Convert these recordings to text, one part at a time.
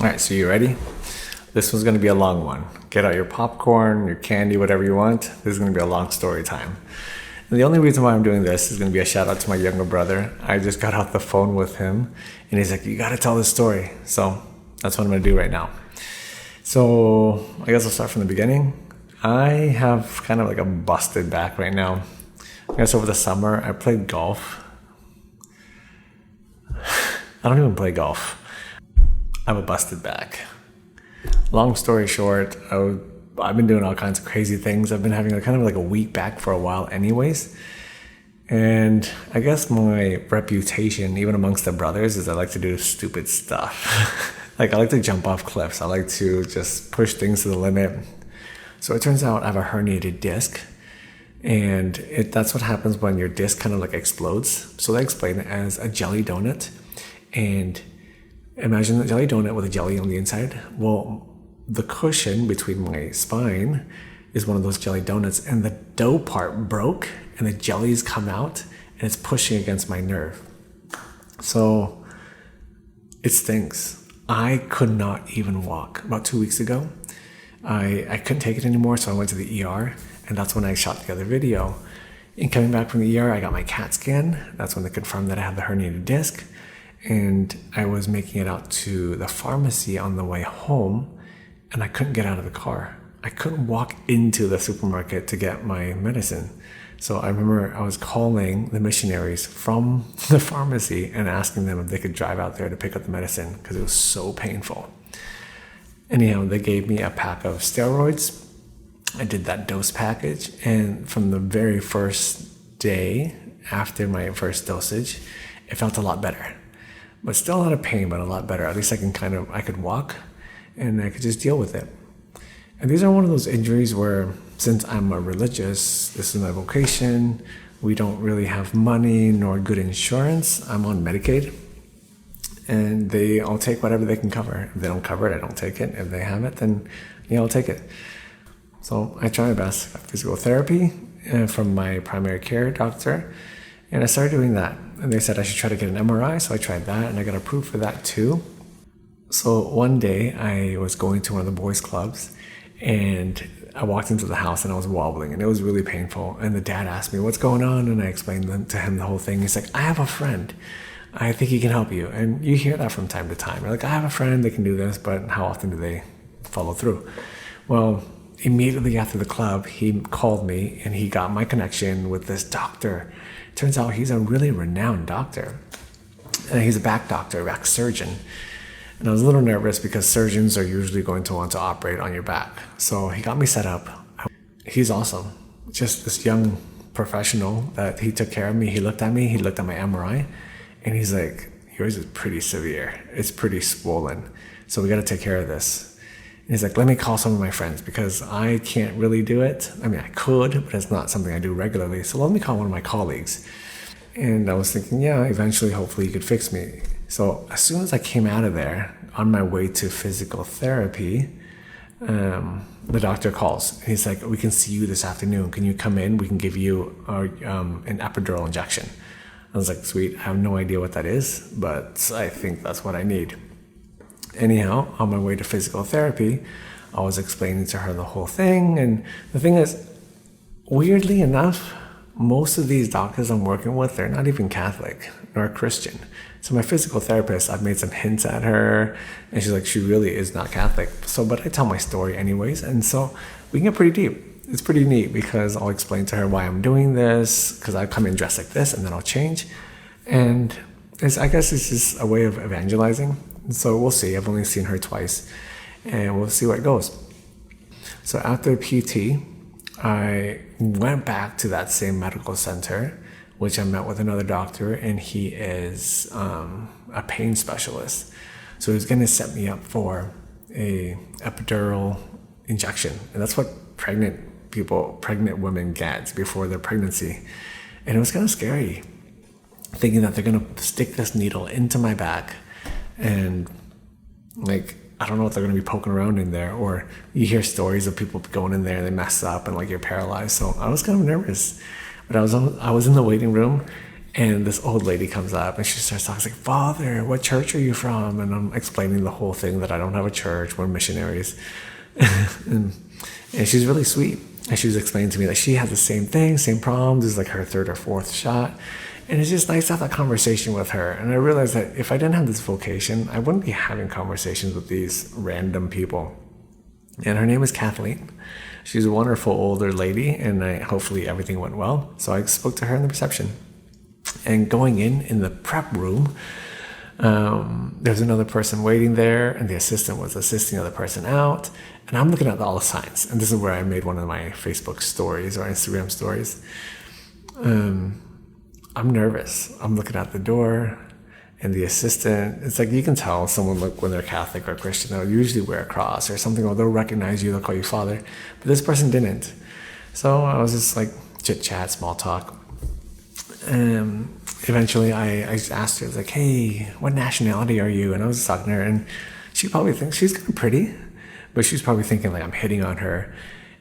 All right, so you ready? This one's going to be a long one. Get out your popcorn, your candy, whatever you want. This is going to be a long story time. And the only reason why I'm doing this is going to be a shout out to my younger brother. I just got off the phone with him and he's like, you got to tell this story. So that's what I'm going to do right now. So I guess I'll start from the beginning. I have kind of like a busted back right now. I guess over the summer I played golf. I don't even play golf. I have a busted back. Long story short, I've been doing all kinds of crazy things. I've been having kind of like a weak back for a while anyways. And I guess my reputation, even amongst the brothers, is I like to do stupid stuff. Like I like to jump off cliffs. I like to just push things to the limit. So it turns out I have a herniated disc. And that's what happens when your disc kind of like explodes. So they explain it as a jelly donut. And imagine a jelly donut with a jelly on the inside. Well, the cushion between my spine is one of those jelly donuts, and the dough part broke and the jellies come out and it's pushing against my nerve. So it stinks. I could not even walk. About 2 weeks ago, I couldn't take it anymore, so I went to the ER, and that's when I shot the other video. And coming back from the ER, I got my CAT scan. That's when they confirmed that I had the herniated disc. And I was making it out to the pharmacy on the way home, and I couldn't get out of the car. I couldn't walk into the supermarket to get my medicine. So I remember I was calling the missionaries from the pharmacy and asking them if they could drive out there to pick up the medicine because it was so painful. Anyhow, they gave me a pack of steroids. I did that dose package, and from the very first day after my first dosage, it felt a lot better. But still a lot of pain, but a lot better. At least I could walk and I could just deal with it. And these are one of those injuries where, since I'm a religious, this is my vocation, we don't really have money nor good insurance. I'm on Medicaid, and I'll take whatever they can cover. If they don't cover it, I don't take it. If they have it, then yeah, I'll take it. So I try my best. I got physical therapy from my primary care doctor, and I started doing that. And they said I should try to get an MRI, so I tried that, and I got approved for that too. So one day I was going to one of the boys' clubs, and I walked into the house and I was wobbling, and it was really painful. And the dad asked me, what's going on? And I explained to him the whole thing. He's like, I have a friend. I think he can help you. And you hear that from time to time. You're like, I have a friend, they can do this, but how often do they follow through? Well, immediately after the club, he called me and he got my connection with this doctor. Turns out he's a really renowned doctor. He's a back doctor, a back surgeon. And I was a little nervous because surgeons are usually going to want to operate on your back. So he got me set up. He's awesome. Just this young professional that he took care of me. He looked at me, he looked at my MRI, and he's like, yours is pretty severe. It's pretty swollen. So we got to take care of this. And he's like, let me call some of my friends because I can't really do it. I mean, I could, but it's not something I do regularly. So let me call one of my colleagues. And I was thinking, yeah, eventually, hopefully you could fix me. So as soon as I came out of there, on my way to physical therapy, the doctor calls. He's like, we can see you this afternoon. Can you come in? We can give you an epidural injection. I was like, sweet. I have no idea what that is, but I think that's what I need. Anyhow, on my way to physical therapy, I was explaining to her the whole thing. And the thing is, weirdly enough, most of these doctors I'm working with, they're not even Catholic nor Christian. So my physical therapist, I've made some hints at her, and she's like, she really is not Catholic. So, but I tell my story anyways, and so we can get pretty deep. It's pretty neat because I'll explain to her why I'm doing this, because I come in dressed like this, and then I'll change. And I guess it's just a way of evangelizing. So we'll see. I've only seen her twice, and we'll see where it goes. So after PT, I went back to that same medical center, which I met with another doctor, and he is a pain specialist. So he's going to set me up for a epidural injection, and that's what pregnant women get before their pregnancy. And it was kind of scary, thinking that they're going to stick this needle into my back, and like, I don't know what they're going to be poking around in there. Or you hear stories of people going in there and they mess up and like you're paralyzed. So I was kind of nervous, but I was in the waiting room, And this old lady comes up and she starts talking like, Father, what church are you from? And I'm explaining the whole thing that I don't have a church, we're missionaries. and she's really sweet. And she was explaining to me that she had the same thing, same problems. This is like her third or fourth shot. And it's just nice to have that conversation with her. And I realized that if I didn't have this vocation, I wouldn't be having conversations with these random people. And her name is Kathleen. She's a wonderful older lady, and hopefully everything went well. So I spoke to her in the reception. And going in the prep room, there's another person waiting there, and the assistant was assisting the other person out. And I'm looking at all the signs. And this is where I made one of my Facebook stories or Instagram stories. I'm nervous. I'm looking at the door, and the assistant, it's like you can tell someone, like when they're Catholic or Christian, they'll usually wear a cross or something, or they'll recognize you, they'll call you Father. But this person didn't. So I was just like chit-chat, small talk. Eventually I asked her, I was like, hey, what nationality are you? And I was talking to her, and she probably thinks she's kind of pretty, but she's probably thinking like I'm hitting on her.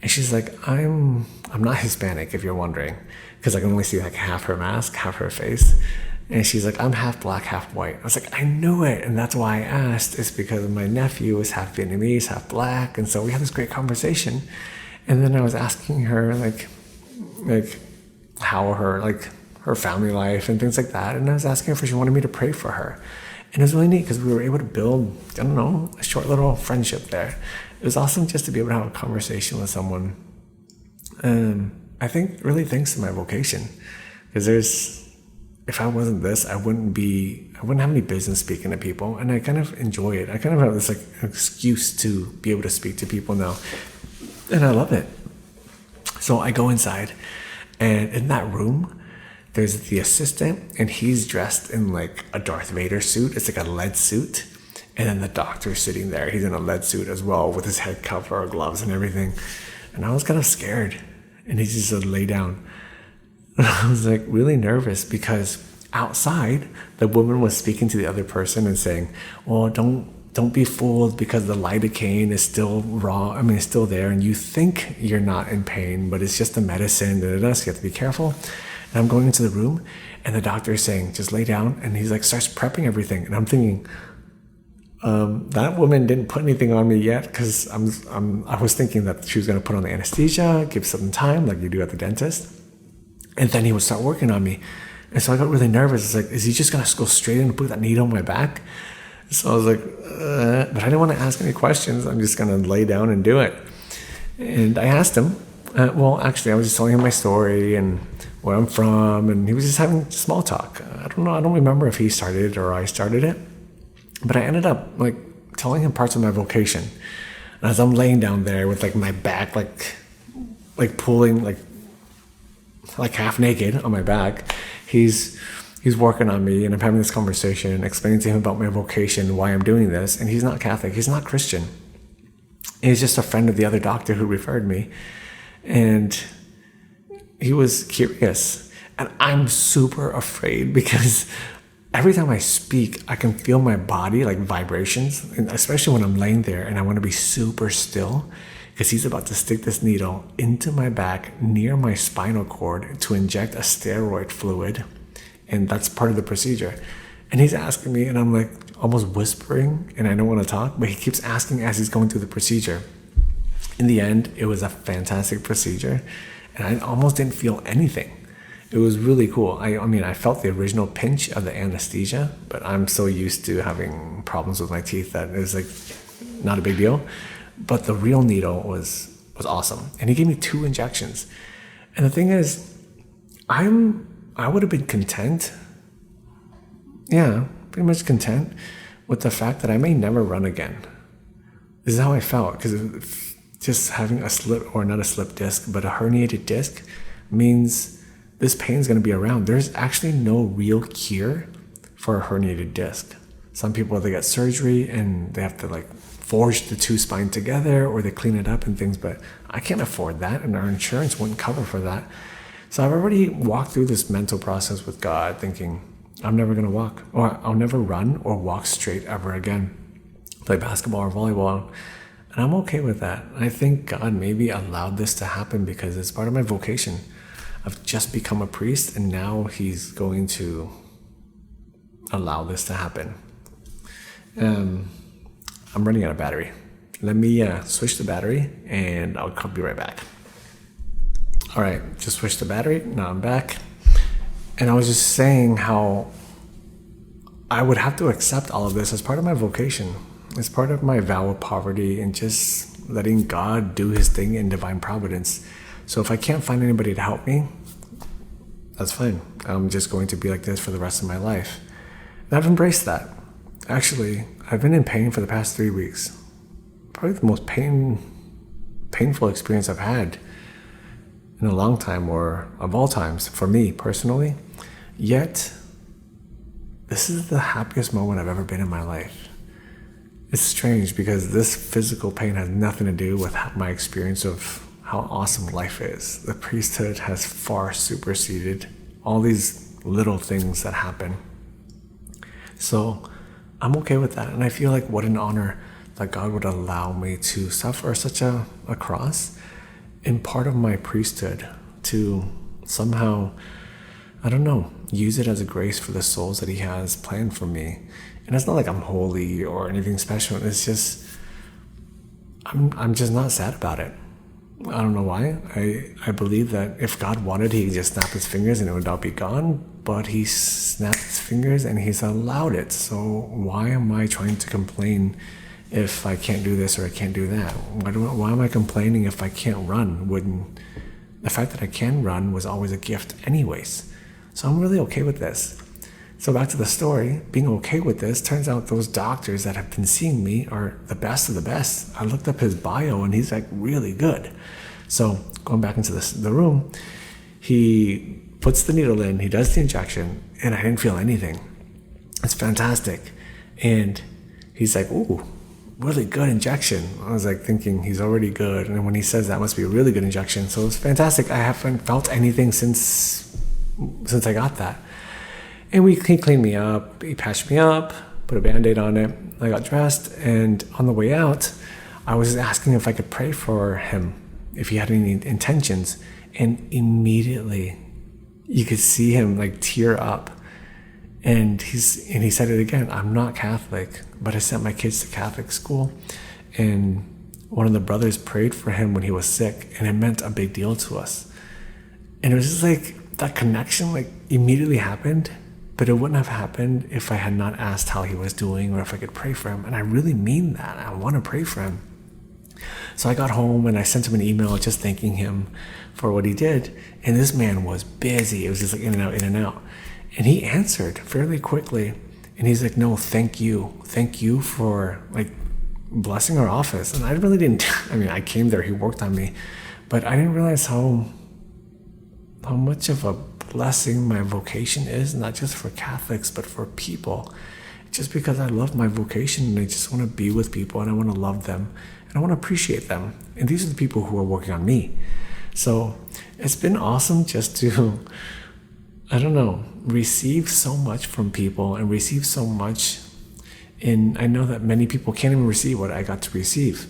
And she's like, I'm not Hispanic, if you're wondering, because I can only see like half her mask, half her face. And she's like, I'm half black, half white. I was like, I knew it. And that's why I asked. It's because my nephew is half Vietnamese, half black. And so we had this great conversation. And then I was asking her like how her family life and things like that. And I was asking her if she wanted me to pray for her. And it was really neat because we were able to build, I don't know, a short little friendship there. It was awesome just to be able to have a conversation with someone. I think really thanks to my vocation, because if I wasn't this, I wouldn't have any business speaking to people. And I kind of enjoy it. I kind of have this like excuse to be able to speak to people now. And I love it. So I go inside, and in that room, there's the assistant, and he's dressed in like a Darth Vader suit. It's like a lead suit. And then the doctor's sitting there. He's in a lead suit as well, with his head cover, gloves and everything. And I was kind of scared. And he just said, lay down. And I was like really nervous, because outside, the woman was speaking to the other person and saying, well, don't be fooled, because the lidocaine is still raw. I mean, it's still there, and you think you're not in pain, but it's just the medicine. So you have to be careful. And I'm going into the room, and the doctor is saying, just lay down. And he's like, starts prepping everything. And I'm thinking, that woman didn't put anything on me yet, because I was thinking that she was going to put on the anesthesia, give some time like you do at the dentist, and then he would start working on me. And so I got really nervous. It's like, is he just going to go straight in and put that needle on my back? So I was like, but I didn't want to ask any questions. I'm just going to lay down and do it. And I asked him, well, actually, I was just telling him my story and where I'm from, and he was just having small talk. I don't remember if he started it or I started it. But I ended up like telling him parts of my vocation. And as I'm laying down there with like my back, like pulling, like half naked on my back, he's working on me, and I'm having this conversation, explaining to him about my vocation, why I'm doing this. And he's not Catholic, he's not Christian. He's just a friend of the other doctor who referred me. And he was curious. And I'm super afraid, because every time I speak, I can feel my body like vibrations, and especially when I'm laying there and I want to be super still, because he's about to stick this needle into my back near my spinal cord to inject a steroid fluid. And that's part of the procedure. And he's asking me, and I'm like almost whispering, and I don't want to talk, but he keeps asking as he's going through the procedure. In the end, it was a fantastic procedure, and I almost didn't feel anything. It was really cool. I mean, I felt the original pinch of the anesthesia, but I'm so used to having problems with my teeth that it was like not a big deal. But the real needle was awesome. And he gave me 2 injections. And the thing is, I would have been content. Yeah, pretty much content with the fact that I may never run again. This is how I felt, because just having a slip, or not a slip disc, but a herniated disc means this pain is going to be around. There's actually no real cure for a herniated disc. Some people, they get surgery and they have to like forge the 2 spines together, or they clean it up and things, but I can't afford that, and our insurance wouldn't cover for that. So I've already walked through this mental process with God, thinking I'm never going to walk, or I'll never run or walk straight ever again, play basketball or volleyball. And I'm okay with that. I think God maybe allowed this to happen because it's part of my vocation. I've just become a priest, and now he's going to allow this to happen. I'm running out of battery. Let me switch the battery, and I'll be right back. All right, just switched the battery. Now I'm back. And I was just saying how I would have to accept all of this as part of my vocation. It's part of my vow of poverty and just letting God do his thing in divine providence. So if I can't find anybody to help me, that's fine. I'm just going to be like this for the rest of my life. And I've embraced that. Actually, I've been in pain for the past 3 weeks. Probably the most painful experience I've had in a long time, or of all times, for me personally. Yet, this is the happiest moment I've ever been in my life. It's strange because this physical pain has nothing to do with my experience of how awesome life is. The priesthood has far superseded all these little things that happen. So I'm okay with that. And I feel like what an honor that God would allow me to suffer such a cross in part of my priesthood, to somehow, I don't know, use it as a grace for the souls that he has planned for me. And it's not like I'm holy or anything special. It's just, I'm just not sad about it. I don't know why. I believe that if God wanted, he could just snap his fingers and it would all be gone. But he snapped his fingers and he's allowed it. So why am I trying to complain if I can't do this or I can't do that? Why am I complaining if I can't run when the fact that I can run was always a gift anyways? So I'm really okay with this. So back to the story, being okay with this, turns out those doctors that have been seeing me are the best of the best. I looked up his bio and he's like really good. So going back into the room, he puts the needle in, he does the injection, and I didn't feel anything. It's fantastic. And he's like, ooh, really good injection. I was like thinking he's already good. And when he says that must be a really good injection. So it's fantastic. I haven't felt anything since I got that. And he cleaned me up, he patched me up, put a Band-Aid on it. I got dressed, and on the way out, I was asking if I could pray for him, if he had any intentions. And immediately, you could see him like tear up. And he said it again, I'm not Catholic, but I sent my kids to Catholic school. And one of the brothers prayed for him when he was sick, and it meant a big deal to us. And it was just like, that connection like immediately happened. But it wouldn't have happened if I had not asked how he was doing or if I could pray for him. And I really mean that. I want to pray for him. So I got home and I sent him an email just thanking him for what he did. And this man was busy. It was just like in and out, in and out. And he answered fairly quickly. And he's like, no, thank you. Thank you for like blessing our office. And I really didn't, I came there, he worked on me. But I didn't realize how much of a blessing my vocation is, not just for Catholics, but for people. Just because I love my vocation and I just want to be with people and I want to love them and I want to appreciate them. And these are the people who are working on me. So it's been awesome just to, receive so much from people and receive so much. And I know that many people can't even receive what I got to receive.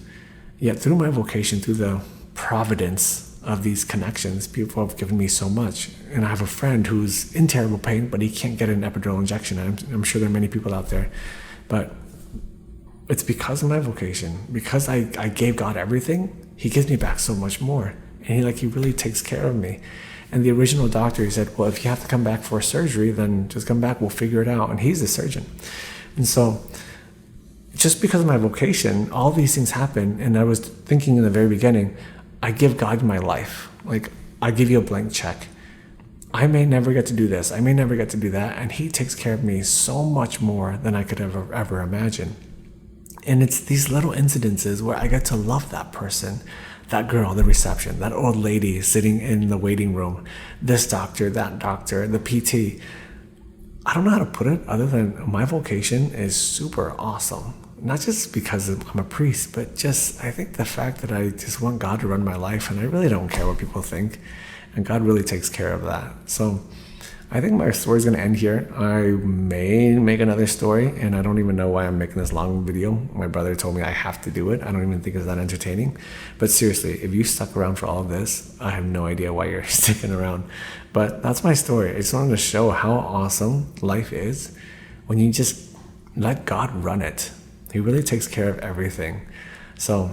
Yet through my vocation, through the providence of these connections, people have given me so much. And I have a friend who's in terrible pain, but he can't get an epidural injection. I'm sure there are many people out there, but it's because of my vocation, because I gave God everything. He gives me back so much more, and he really takes care of me. And the original doctor, he said, well, if you have to come back for surgery, then just come back, we'll figure it out. And he's the surgeon. And so just because of my vocation, all these things happen. And I was thinking in the very beginning, I give God my life. Like, I give you a blank check. I may never get to do this. I may never get to do that. And he takes care of me so much more than I could ever imagine. And it's these little incidences where I get to love that person, that girl, the reception, that old lady sitting in the waiting room, this doctor, that doctor, the PT. I don't know how to put it other than my vocation is super awesome. Not just because I'm a priest, but just I think the fact that I just want God to run my life and I really don't care what people think. And God really takes care of that. So I think my story's gonna end here. I may make another story, and I don't even know why I'm making this long video. My brother told me I have to do it. I don't even think it's that entertaining. But seriously, if you stuck around for all of this, I have no idea why you're sticking around. But that's my story. I just wanted to show how awesome life is when you just let God run it. He really takes care of everything. So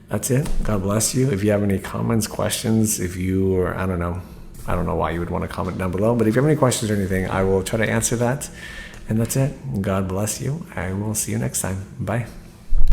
that's it. God bless you. If you have any comments, questions, if you, or I don't know why you would want to comment down below, but if you have any questions or anything, I will try to answer that. And that's it. God bless you. I will see you next time. Bye.